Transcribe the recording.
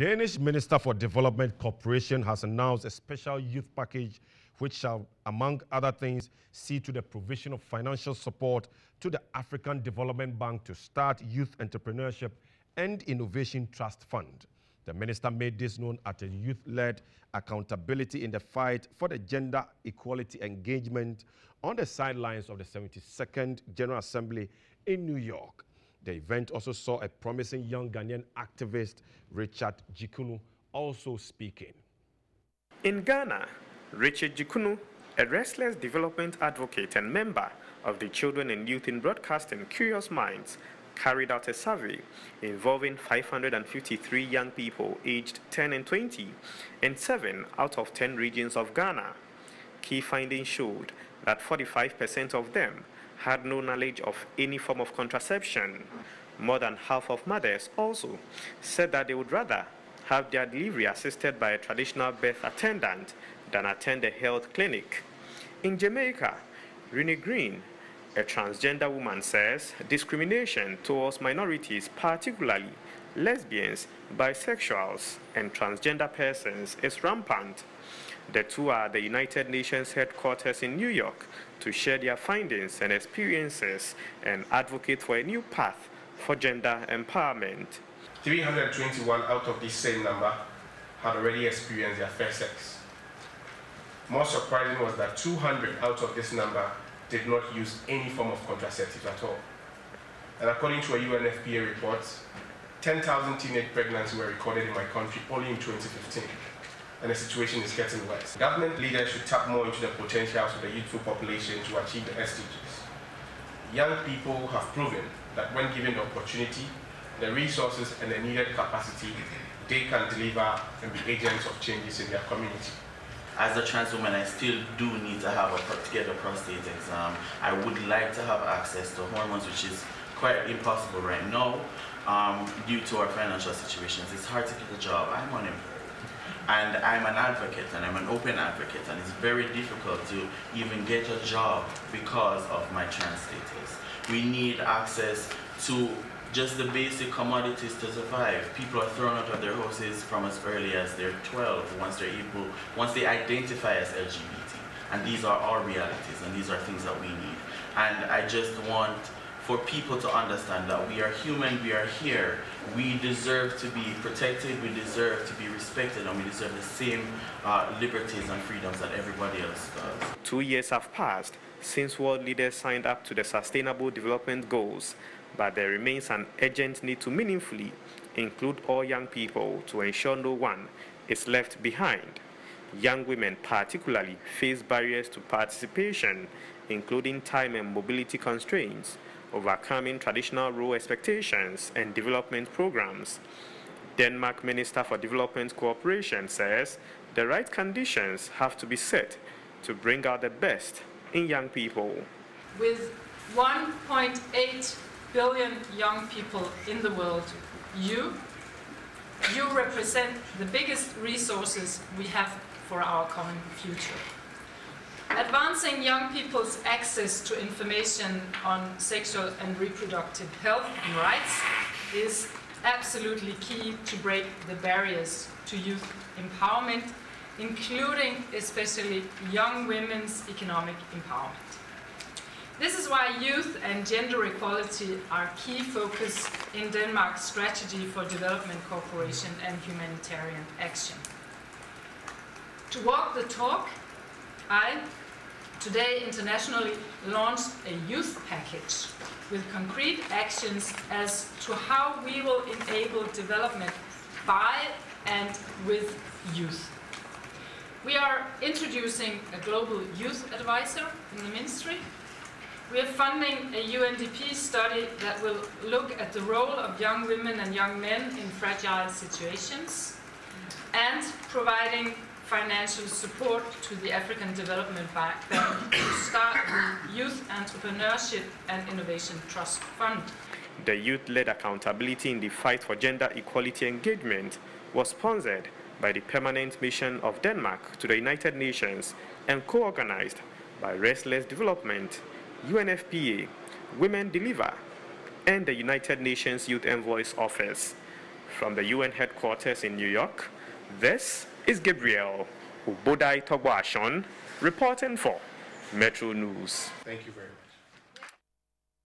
Danish Minister for Development Cooperation has announced a special youth package which shall, among other things, see to the provision of financial support to the African Development Bank to start Youth Entrepreneurship and Innovation Trust Fund. The minister made this known at a youth-led accountability in the fight for the gender equality engagement on the sidelines of the 72nd General Assembly in New York. The event also saw a promising young Ghanaian activist, Richard Jikunu, also speaking. In Ghana, Richard Jikunu, a restless development advocate and member of the Children and Youth in Broadcasting Curious Minds, carried out a survey involving 553 young people aged 10 and 20 in 7 out of 10 regions of Ghana. Key findings showed that 45% of them had no knowledge of any form of contraception. More than half of mothers also said that they would rather have their delivery assisted by a traditional birth attendant than attend a health clinic. In Jamaica, Renee Green, a transgender woman, says discrimination towards minorities, particularly lesbians, bisexuals, and transgender persons, is rampant. The two are at the United Nations headquarters in New York to share their findings and experiences and advocate for a new path for gender empowerment. 321 out of this same number had already experienced their first sex. More surprising was that 200 out of this number did not use any form of contraceptives at all. And according to a UNFPA report, 10,000 teenage pregnancies were recorded in my country only in 2015. And the situation is getting worse. Government leaders should tap more into the potentials of the youthful population to achieve the SDGs. Young people have proven that when given the opportunity, the resources and the needed capacity, they can deliver and be agents of changes in their community. As a trans woman, I still do need to get a prostate exam. I would like to have access to hormones, which is quite impossible right now due to our financial situations. It's hard to get a job. I'm unemployed. And I'm an advocate, and I'm an open advocate, and it's very difficult to even get a job because of my trans status. We need access to just the basic commodities to survive. People are thrown out of their houses from as early as they're 12, once they identify as LGBT. And these are our realities, and these are things that we need. And I just want for people to understand that we are human, we are here, we deserve to be protected, we deserve to be respected, and we deserve the same liberties and freedoms that everybody else does. 2 years have passed since world leaders signed up to the Sustainable Development Goals, but there remains an urgent need to meaningfully include all young people to ensure no one is left behind. Young women particularly face barriers to participation, including time and mobility constraints, overcoming traditional role expectations and development programs. Denmark Minister for Development Cooperation says the right conditions have to be set to bring out the best in young people. With 1.8 billion young people in the world, you represent the biggest resources we have for our common future. Advancing young people's access to information on sexual and reproductive health and rights is absolutely key to break the barriers to youth empowerment, including especially young women's economic empowerment. This is why youth and gender equality are key focus in Denmark's strategy for development cooperation and humanitarian action. To walk the talk, I today internationally launched a youth package with concrete actions as to how we will enable development by and with youth. We are introducing a global youth advisor in the ministry. We are funding a UNDP study that will look at the role of young women and young men in fragile situations, and providing financial support to the African Development Bank to start the Youth Entrepreneurship and Innovation Trust Fund. The youth-led accountability in the fight for gender equality engagement was sponsored by the Permanent Mission of Denmark to the United Nations and co-organized by Restless Development, UNFPA, Women Deliver, and the United Nations Youth Envoy's Office. From the UN headquarters in New York, this is Gabriel Ubodai Torgbor-Ashong reporting for Metro News. Thank you very much.